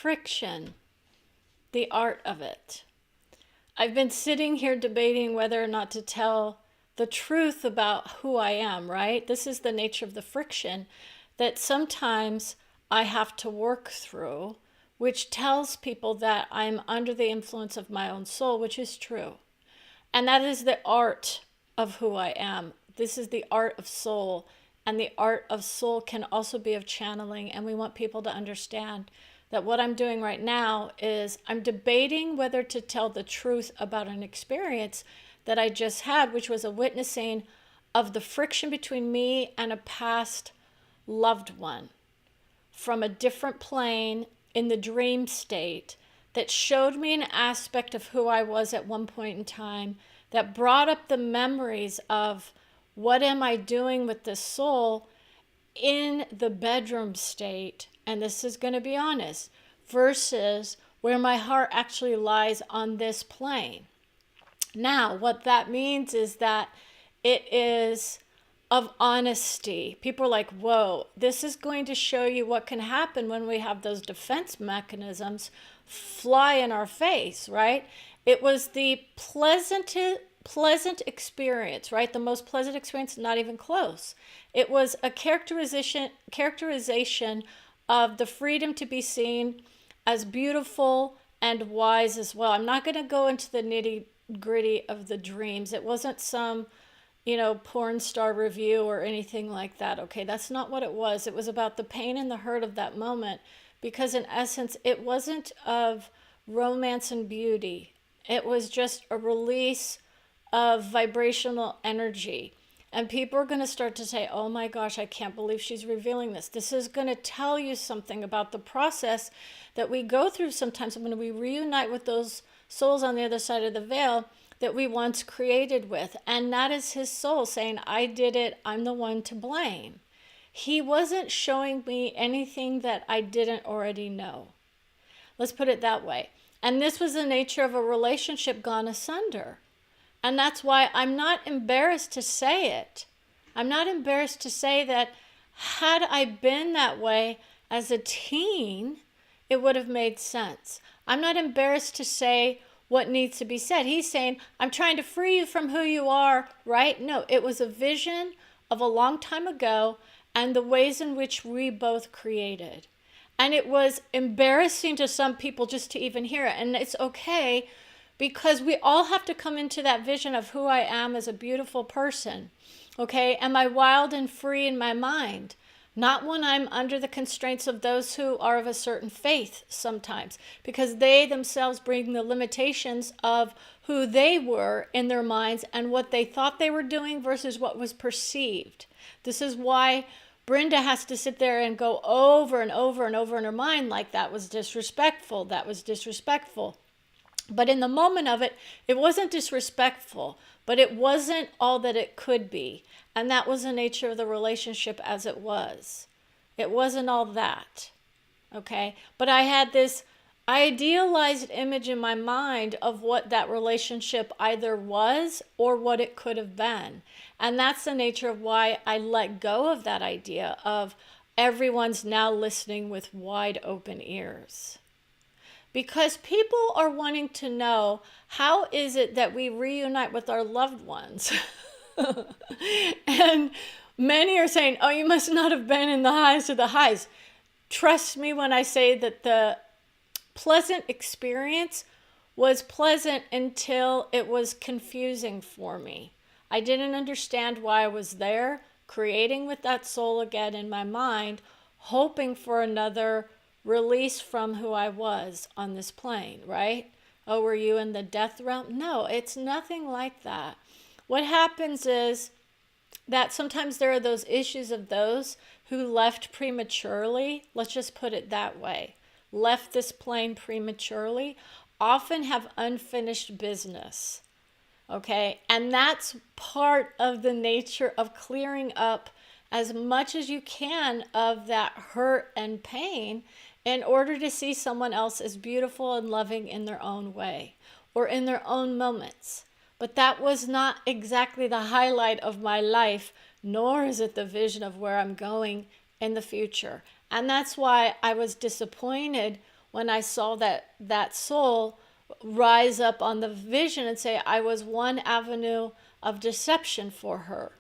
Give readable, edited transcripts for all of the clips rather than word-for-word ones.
friction, the art of it. I've been sitting here debating whether or not to tell the truth about who I am, right? This is the nature of the friction that sometimes I have to work through, which tells people that I'm under the influence of my own soul, which is true. And that is the art of who I am. This is the art of soul. And the art of soul can also be of channeling. And we want people to understand that what I'm doing right now is I'm debating whether to tell the truth about an experience that I just had, which was a witnessing of the friction between me and a past loved one from a different plane in the dream state that showed me an aspect of who I was at one point in time that brought up the memories of what am I doing with this soul in the bedroom state, and this is going to be honest, versus where my heart actually lies on this plane. Now, what that means is that it is of honesty. People are like, whoa, this is going to show you what can happen when we have those defense mechanisms fly in our face, right? It was the pleasant experience, right? The most pleasant experience, not even close. It was a characterization of the freedom to be seen as beautiful and wise as well. I'm not going to go into the nitty gritty of the dreams. It wasn't some, porn star review or anything like that. Okay, that's not what it was. It was about the pain and the hurt of that moment, because in essence, it wasn't of romance and beauty. It was just a release of vibrational energy. And people are going to start to say, oh my gosh, I can't believe she's revealing this. This is going to tell you something about the process that we go through sometimes when we reunite with those souls on the other side of the veil that we once created with. And that is his soul saying, I did it, I'm the one to blame. He wasn't showing me anything that I didn't already know. Let's put it that way. And this was the nature of a relationship gone asunder. And that's why I'm not embarrassed to say it. I'm not embarrassed to say that had I been that way as a teen, it would have made sense. I'm not embarrassed to say what needs to be said. He's saying, I'm trying to free you from who you are, right? No, it was a vision of a long time ago and the ways in which we both created. And it was embarrassing to some people just to even hear it. And it's okay, because we all have to come into that vision of who I am as a beautiful person. Okay, am I wild and free in my mind? Not when I'm under the constraints of those who are of a certain faith sometimes, because they themselves bring the limitations of who they were in their minds and what they thought they were doing versus what was perceived. This is why Brenda has to sit there and go over and over and over in her mind like that was disrespectful, that was disrespectful. But in the moment of it, it wasn't disrespectful, but it wasn't all that it could be. And that was the nature of the relationship as it was. It wasn't all that, okay? But I had this idealized image in my mind of what that relationship either was or what it could have been. And that's the nature of why I let go of that idea of everyone's now listening with wide open ears. Because people are wanting to know, how is it that we reunite with our loved ones? And many are saying, oh, you must not have been in the highs of the highs. Trust me when I say that the pleasant experience was pleasant until it was confusing for me. I didn't understand why I was there, creating with that soul again in my mind, hoping for another release from who I was on this plane, right? Oh, were you in the death realm? No, it's nothing like that. What happens is that sometimes there are those issues of those who left prematurely, let's just put it that way, left this plane prematurely, often have unfinished business, okay? And that's part of the nature of clearing up as much as you can of that hurt and pain in order to see someone else as beautiful and loving in their own way or in their own moments. But that was not exactly the highlight of my life, nor is it the vision of where I'm going in the future. And that's why I was disappointed when I saw that soul rise up on the vision and say, I was one avenue of deception for her.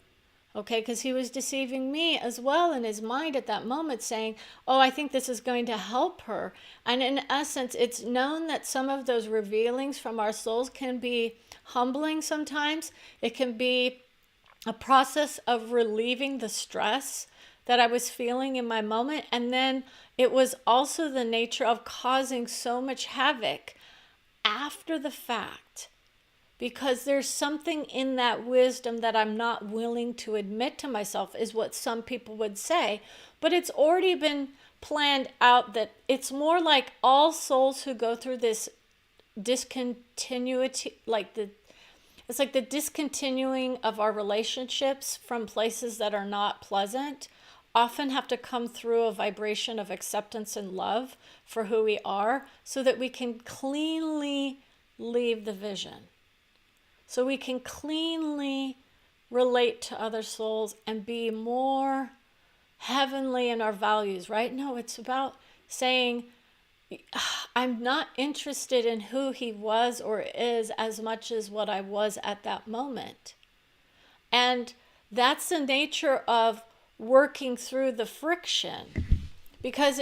Okay, because he was deceiving me as well in his mind at that moment, saying, oh, I think this is going to help her. And in essence, it's known that some of those revealings from our souls can be humbling sometimes. It can be a process of relieving the stress that I was feeling in my moment. And then it was also the nature of causing so much havoc after the fact, because there's something in that wisdom that I'm not willing to admit to myself, is what some people would say. But it's already been planned out that it's more like all souls who go through this discontinuity, it's like the discontinuing of our relationships from places that are not pleasant, often have to come through a vibration of acceptance and love for who we are, so that we can cleanly leave the vision. So we can cleanly relate to other souls and be more heavenly in our values, right? No, it's about saying, I'm not interested in who he was or is as much as what I was at that moment. And that's the nature of working through the friction, because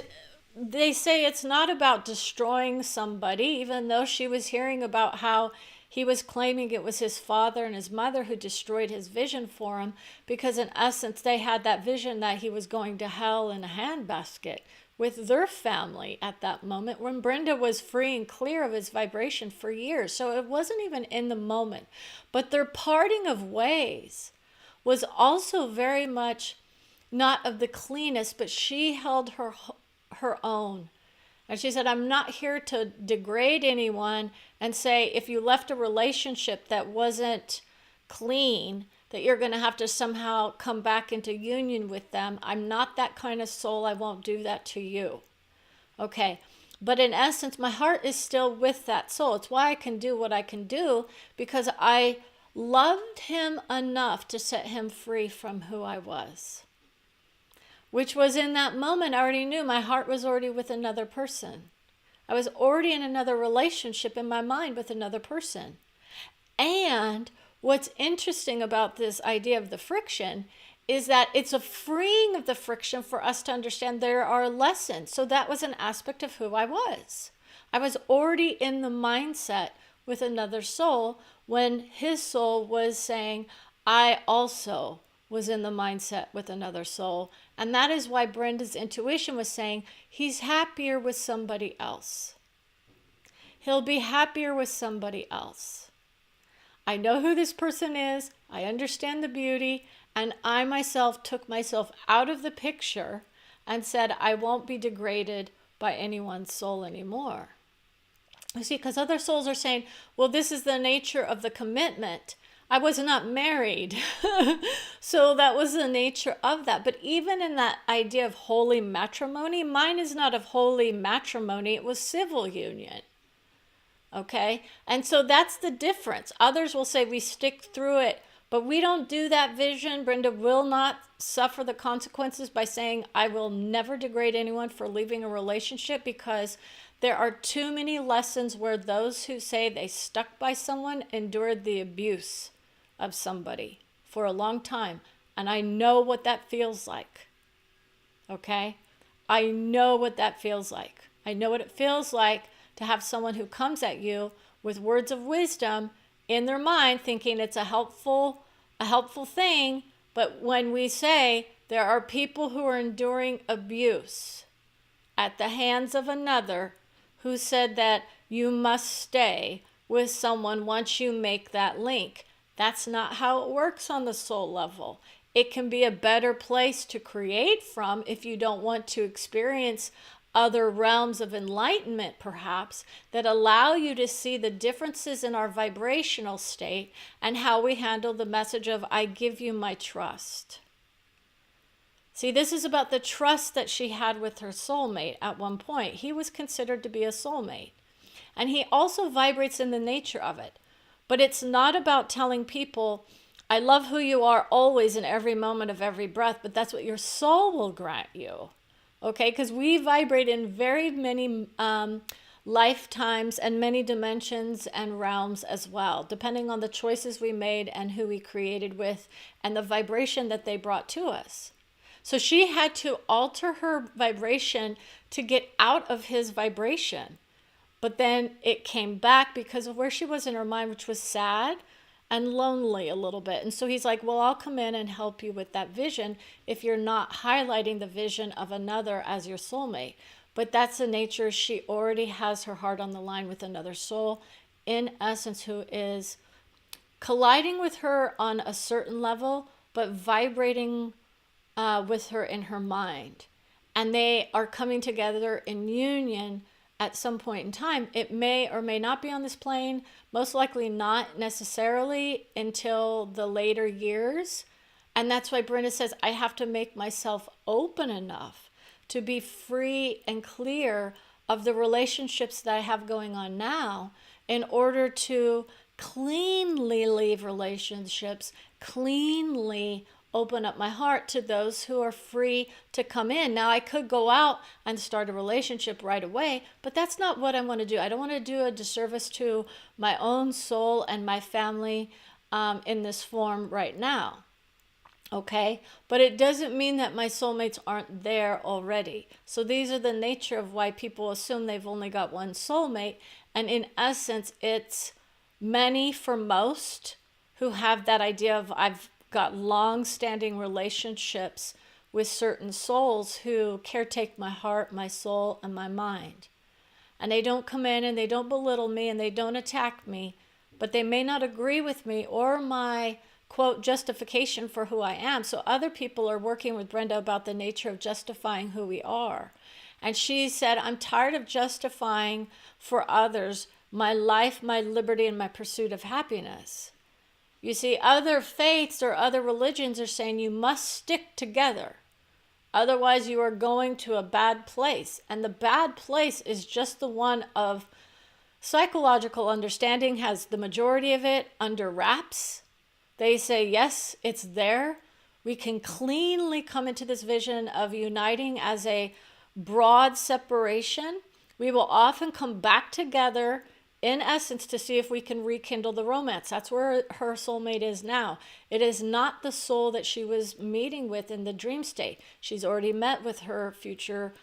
they say it's not about destroying somebody, even though she was hearing about how he was claiming it was his father and his mother who destroyed his vision for him, because in essence they had that vision that he was going to hell in a handbasket with their family at that moment, when Brenda was free and clear of his vibration for years. So it wasn't even in the moment. But their parting of ways was also very much not of the cleanest, but she held her own. And she said, I'm not here to degrade anyone and say, if you left a relationship that wasn't clean, that you're going to have to somehow come back into union with them. I'm not that kind of soul. I won't do that to you. Okay. But in essence, my heart is still with that soul. It's why I can do what I can do, because I loved him enough to set him free from who I was. Which was, in that moment, I already knew my heart was already with another person. I was already in another relationship in my mind with another person. And what's interesting about this idea of the friction is that it's a freeing of the friction for us to understand there are lessons. So that was an aspect of who I was. I was already in the mindset with another soul when his soul was saying, I also was in the mindset with another soul. And that is why Brenda's intuition was saying, he's happier with somebody else. He'll be happier with somebody else. I know who this person is. I understand the beauty. And I myself took myself out of the picture and said, I won't be degraded by anyone's soul anymore. You see, because other souls are saying, well, this is the nature of the commitment. I was not married. So that was the nature of that. But even in that idea of holy matrimony, mine is not of holy matrimony. It was civil union. Okay? And so that's the difference. Others will say we stick through it, but we don't do that vision. Brenda will not suffer the consequences by saying, I will never degrade anyone for leaving a relationship, because there are too many lessons where those who say they stuck by someone endured the abuse of somebody for a long time. And I know what that feels like. Okay? I know what that feels like. I know what it feels like to have someone who comes at you with words of wisdom in their mind, thinking it's a helpful thing. But when we say there are people who are enduring abuse at the hands of another who said that you must stay with someone once you make that link, that's not how it works on the soul level. It can be a better place to create from if you don't want to experience other realms of enlightenment, perhaps, that allow you to see the differences in our vibrational state and how we handle the message of, I give you my trust. See, this is about the trust that she had with her soulmate at one point. He was considered to be a soulmate. And he also vibrates in the nature of it. But it's not about telling people, I love who you are always in every moment of every breath, but that's what your soul will grant you. Okay, because we vibrate in very many lifetimes and many dimensions and realms as well, depending on the choices we made and who we created with and the vibration that they brought to us. So she had to alter her vibration to get out of his vibration. But then it came back because of where she was in her mind, which was sad and lonely a little bit. And so he's like, well, I'll come in and help you with that vision if you're not highlighting the vision of another as your soulmate. But that's the nature. She already has her heart on the line with another soul, in essence, who is colliding with her on a certain level, but vibrating with her in her mind. And they are coming together in union at some point in time. It may or may not be on this plane, most likely not necessarily until the later years. And that's why Brenda says, I have to make myself open enough to be free and clear of the relationships that I have going on now in order to cleanly leave relationships, cleanly open up my heart to those who are free to come in. Now, I could go out and start a relationship right away, but that's not what I want to do. I don't want to do a disservice to my own soul and my family in this form right now. Okay, but it doesn't mean that my soulmates aren't there already. So these are the nature of why people assume they've only got one soulmate. And in essence, it's many for most who have that idea of I've got long-standing relationships with certain souls who caretake my heart, my soul, and my mind. And they don't come in and they don't belittle me and they don't attack me, but they may not agree with me or my quote justification for who I am. So other people are working with Brenda about the nature of justifying who we are. And she said, I'm tired of justifying for others my life, my liberty, and my pursuit of happiness. You see, other faiths or other religions are saying you must stick together. Otherwise, you are going to a bad place. And the bad place is just the one of psychological understanding, has the majority of it under wraps. They say, yes, it's there. We can cleanly come into this vision of uniting as a broad separation. We will often come back together in essence to see if we can rekindle the romance. That's where her soulmate is now. It is not the soul that she was meeting with in the dream state. She's already met with her future.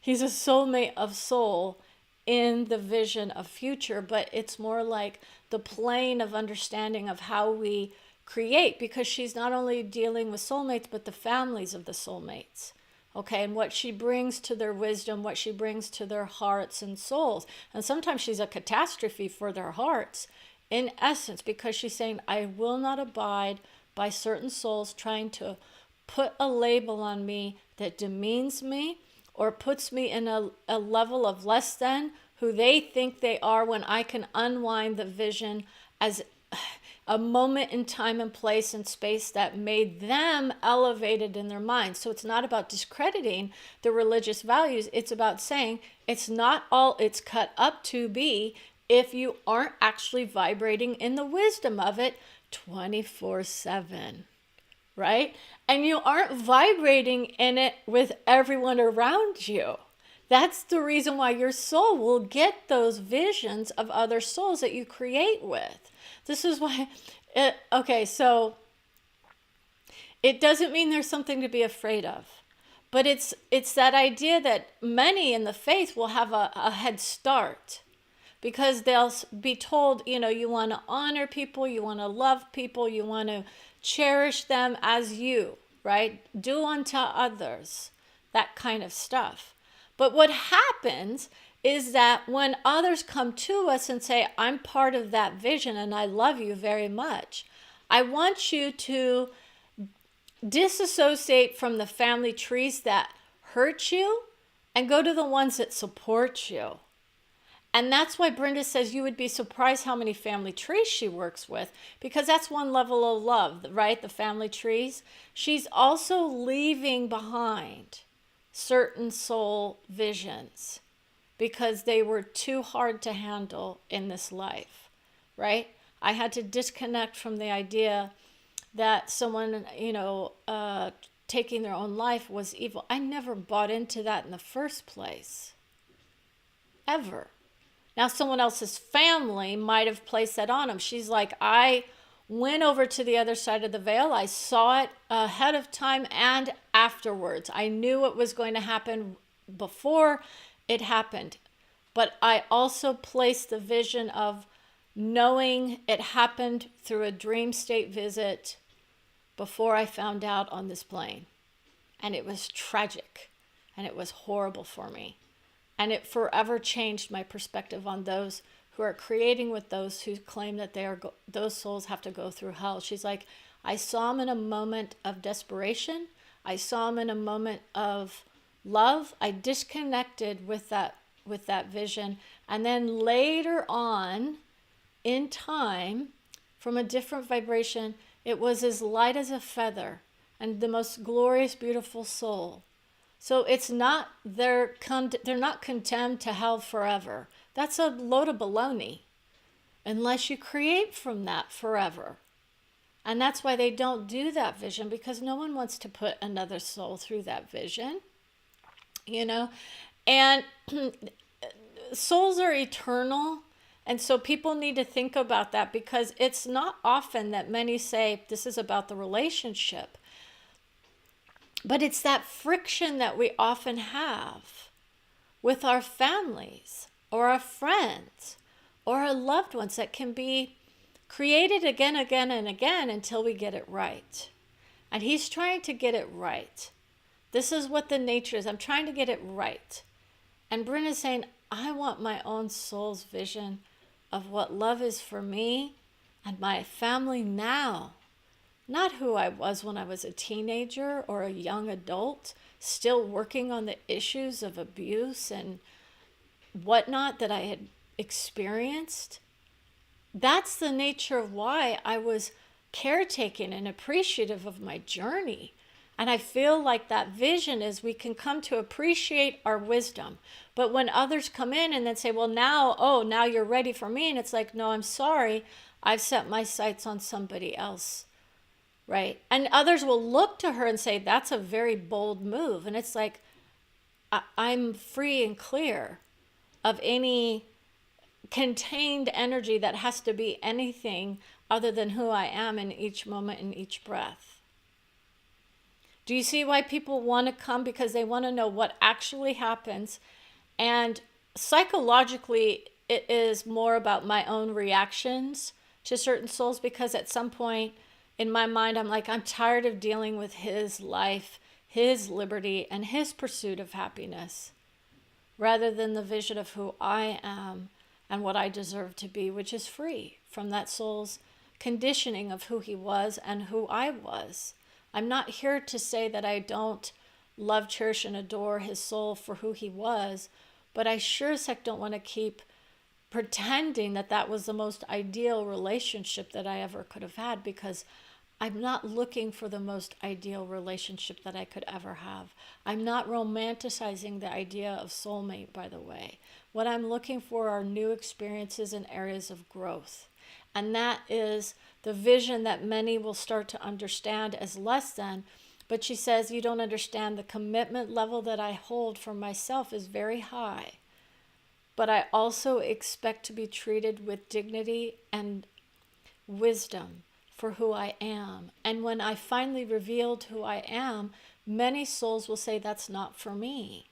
He's a soulmate of soul in the vision of future, but it's more like the plane of understanding of how we create, because she's not only dealing with soulmates, but the families of the soulmates. Okay, and what she brings to their wisdom, what she brings to their hearts and souls. And sometimes she's a catastrophe for their hearts, in essence, because she's saying, I will not abide by certain souls trying to put a label on me that demeans me or puts me in a level of less than who they think they are, when I can unwind the vision as a moment in time and place and space that made them elevated in their minds. So it's not about discrediting the religious values. It's about saying it's not all it's cut up to be if you aren't actually vibrating in the wisdom of it 24/7, right? And you aren't vibrating in it with everyone around you. That's the reason why your soul will get those visions of other souls that you create with. This is why, okay, so it doesn't mean there's something to be afraid of. But it's that idea that many in the faith will have a head start. Because they'll be told, you want to honor people, you want to love people, you want to cherish them as you, right? Do unto others, that kind of stuff. But what happens is that when others come to us and say, I'm part of that vision and I love you very much, I want you to disassociate from the family trees that hurt you and go to the ones that support you. And that's why Brenda says you would be surprised how many family trees she works with, because that's one level of love, right? The family trees. She's also leaving behind certain soul visions because they were too hard to handle in this life, right? I had to disconnect from the idea that someone, taking their own life was evil. I never bought into that in the first place, ever. Now, someone else's family might have placed that on them. She's like, I went over to the other side of the veil. I saw it ahead of time and afterwards. I knew what was going to happen before it happened. But I also placed the vision of knowing it happened through a dream state visit before I found out on this plane. And it was tragic and it was horrible for me. And it forever changed my perspective on those who are creating with those who claim that those souls have to go through hell. She's like, I saw them in a moment of desperation. I saw them in a moment of love. I disconnected with that vision. And then later on in time, from a different vibration, it was as light as a feather and the most glorious, beautiful soul. So it's not, they're not condemned to hell forever. That's a load of baloney, unless you create from that forever. And that's why they don't do that vision, because no one wants to put another soul through that vision, you know? And souls are eternal. And so people need to think about that, because it's not often that many say this is about the relationship. But it's that friction that we often have with our families or our friends or our loved ones that can be created again and again until we get it right. And he's trying to get it right. This is what the nature is. I'm trying to get it right. And Bryn is saying, I want my own soul's vision of what love is for me and my family now. Not who I was when I was a teenager or a young adult, still working on the issues of abuse and whatnot that I had experienced. That's the nature of why I was caretaking and appreciative of my journey. And I feel like that vision is we can come to appreciate our wisdom. But when others come in and then say, well, now you're ready for me. And it's like, no, I'm sorry. I've set my sights on somebody else. Right? And others will look to her and say, that's a very bold move. And it's like, I'm free and clear of any contained energy that has to be anything other than who I am in each moment, in each breath. Do you see why people want to come? Because they want to know what actually happens. And psychologically, it is more about my own reactions to certain souls, because at some point in my mind, I'm like, I'm tired of dealing with his life, his liberty, and his pursuit of happiness, rather than the vision of who I am and what I deserve to be, which is free from that soul's conditioning of who he was and who I was. I'm not here to say that I don't love, cherish, and adore his soul for who he was, but I sure as heck don't want to keep pretending that that was the most ideal relationship that I ever could have had, because I'm not looking for the most ideal relationship that I could ever have. I'm not romanticizing the idea of soulmate, by the way. What I'm looking for are new experiences and areas of growth. And that is the vision that many will start to understand as less than. But she says, you don't understand, the commitment level that I hold for myself is very high. But I also expect to be treated with dignity and wisdom for who I am. And when I finally revealed who I am, many souls will say, that's not for me.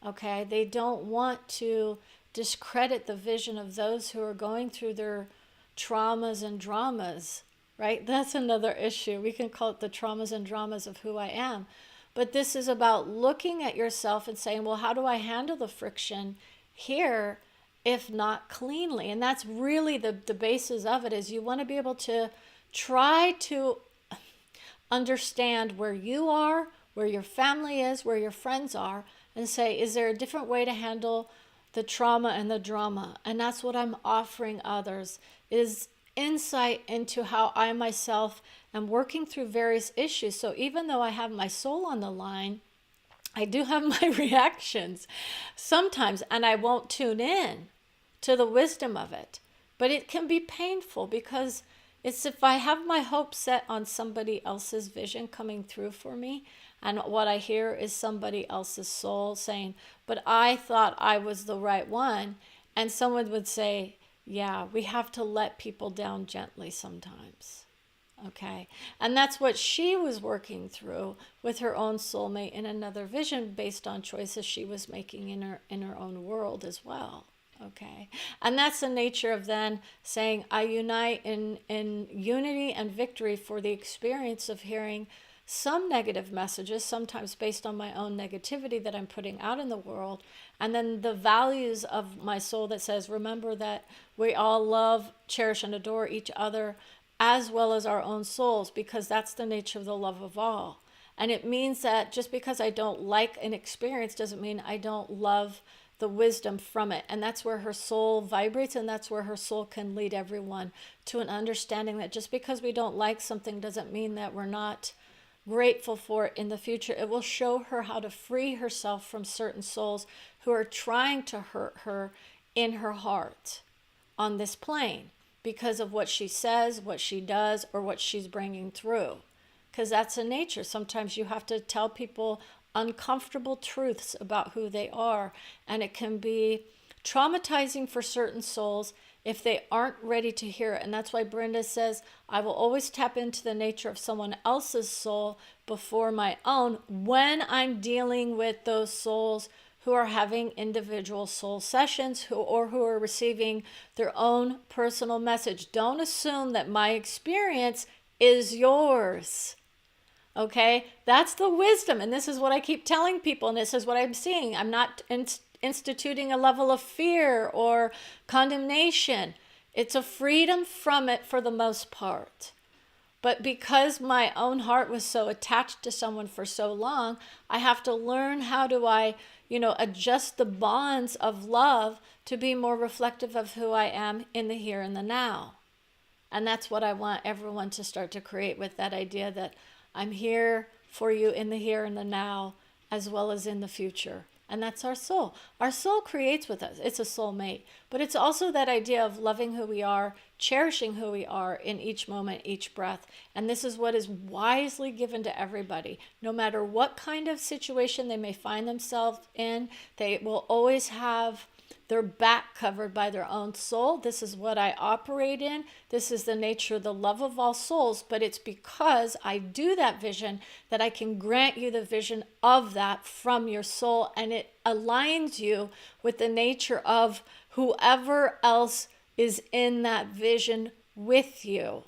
Okay? They don't want to discredit the vision of those who are going through their traumas and dramas, right? That's another issue. We can call it the traumas and dramas of who I am. But this is about looking at yourself and saying, well, how do I handle the friction here, if not cleanly? And that's really the basis of it, is you want to be able to try to understand where you are, where your family is, where your friends are, and say, is there a different way to handle the trauma and the drama? And that's what I'm offering others, is insight into how I myself am working through various issues. So even though I have my soul on the line, I do have my reactions sometimes, and I won't tune in to the wisdom of it. But it can be painful, because It's if I have my hope set on somebody else's vision coming through for me, and what I hear is somebody else's soul saying, but I thought I was the right one. And someone would say, yeah, we have to let people down gently sometimes. Okay. And that's what she was working through with her own soulmate in another vision based on choices she was making in her own world as well. Okay. And that's the nature of then saying, I unite in unity and victory for the experience of hearing some negative messages, sometimes based on my own negativity that I'm putting out in the world. And then the values of my soul that says, remember that we all love, cherish, and adore each other as well as our own souls, because that's the nature of the love of all. And it means that just because I don't like an experience doesn't mean I don't love the wisdom from it. And that's where her soul vibrates, and that's where her soul can lead everyone to an understanding that just because we don't like something doesn't mean that we're not grateful for it in the future. It will show her how to free herself from certain souls who are trying to hurt her in her heart on this plane because of what she says, what she does, or what she's bringing through. Because that's the nature. Sometimes you have to tell people uncomfortable truths about who they are, and it can be traumatizing for certain souls if they aren't ready to hear it. And that's why Brenda says, I will always tap into the nature of someone else's soul before my own when I'm dealing with those souls who are having individual soul sessions who are receiving their own personal message. Don't assume that my experience is yours. Okay? That's the wisdom. And this is what I keep telling people, and this is what I'm seeing. I'm not instituting a level of fear or condemnation. It's a freedom from it for the most part. But because my own heart was so attached to someone for so long, I have to learn how do I, adjust the bonds of love to be more reflective of who I am in the here and the now. And that's what I want everyone to start to create with that idea that I'm here for you in the here and the now, as well as in the future. And that's our soul. Our soul creates with us. It's a soulmate. But it's also that idea of loving who we are, cherishing who we are in each moment, each breath. And this is what is wisely given to everybody. No matter what kind of situation they may find themselves in, they will always have their back covered by their own soul. This is what I operate in. This is the nature of the love of all souls. But it's because I do that vision that I can grant you the vision of that from your soul. And it aligns you with the nature of whoever else is in that vision with you.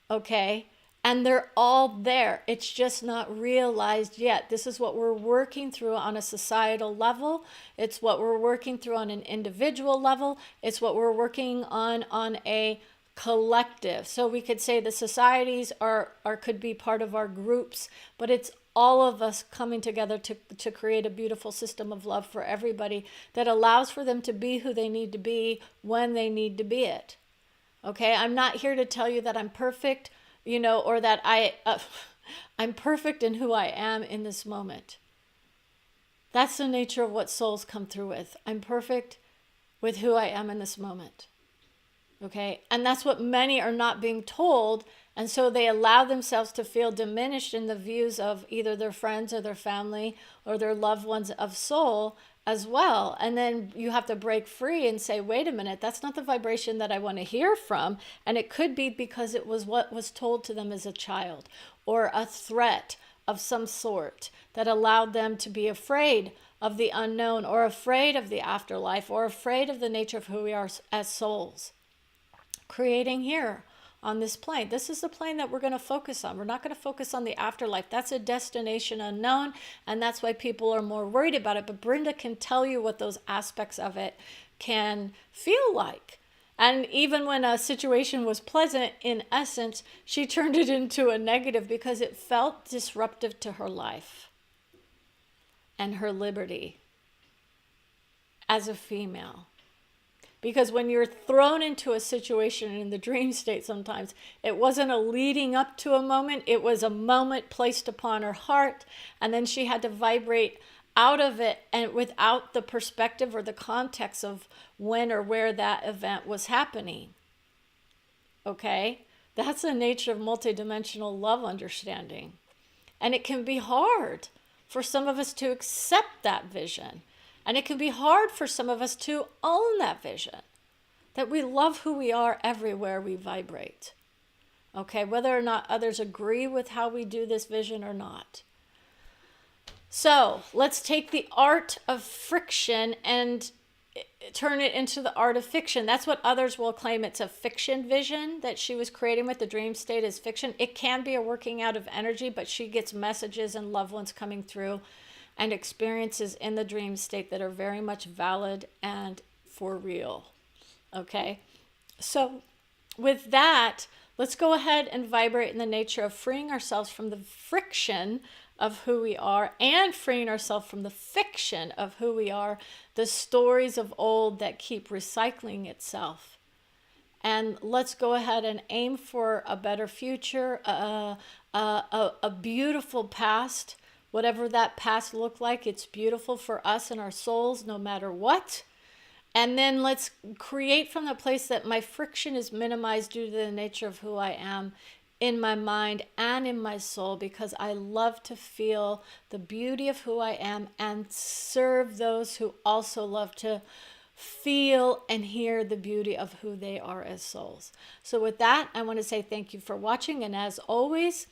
Okay? And they're all there. It's just not realized yet. This is what we're working through on a societal level. It's what we're working through on an individual level. It's what we're working on a collective. So we could say the societies could be part of our groups, but it's all of us coming together to create a beautiful system of love for everybody that allows for them to be who they need to be when they need to be it. Okay? I'm not here to tell you that I'm perfect, or that I'm perfect in who I am in this moment. That's the nature of what souls come through with. I'm perfect with who I am in this moment. Okay? And that's what many are not being told. And so they allow themselves to feel diminished in the views of either their friends or their family or their loved ones of soul as well. And then you have to break free and say, wait a minute, that's not the vibration that I want to hear from. And it could be because it was what was told to them as a child, or a threat of some sort that allowed them to be afraid of the unknown, or afraid of the afterlife, or afraid of the nature of who we are as souls. Creating here on this plane. This is the plane that we're going to focus on. We're not going to focus on the afterlife. That's a destination unknown, and that's why people are more worried about it. But Brenda can tell you what those aspects of it can feel like. And even when a situation was pleasant, in essence, she turned it into a negative because it felt disruptive to her life and her liberty as a female. Because when you're thrown into a situation in the dream state sometimes, it wasn't a leading up to a moment, it was a moment placed upon her heart, and then she had to vibrate out of it and without the perspective or the context of when or where that event was happening. Okay? That's the nature of multidimensional love understanding. And it can be hard for some of us to accept that vision. And it can be hard for some of us to own that vision, that we love who we are everywhere we vibrate. Okay, whether or not others agree with how we do this vision or not. So let's take the art of friction and turn it into the art of fiction. That's what others will claim. It's a fiction vision that she was creating with the dream state is fiction. It can be a working out of energy, but she gets messages and loved ones coming through and experiences in the dream state that are very much valid and for real. Okay? So with that, let's go ahead and vibrate in the nature of freeing ourselves from the friction of who we are and freeing ourselves from the fiction of who we are, the stories of old that keep recycling itself. And let's go ahead and aim for a better future, a beautiful past, whatever that past looked like. It's beautiful for us and our souls, no matter what. And then let's create from the place that my friction is minimized due to the nature of who I am in my mind and in my soul, because I love to feel the beauty of who I am and serve those who also love to feel and hear the beauty of who they are as souls. So with that, I want to say thank you for watching. And as always,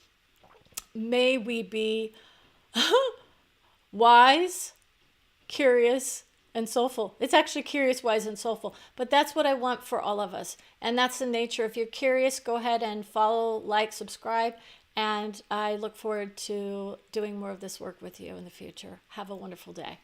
may we be wise, curious, and soulful. It's actually curious, wise, and soulful. But that's what I want for all of us. And that's the nature. If you're curious, go ahead and follow, like, subscribe. And I look forward to doing more of this work with you in the future. Have a wonderful day.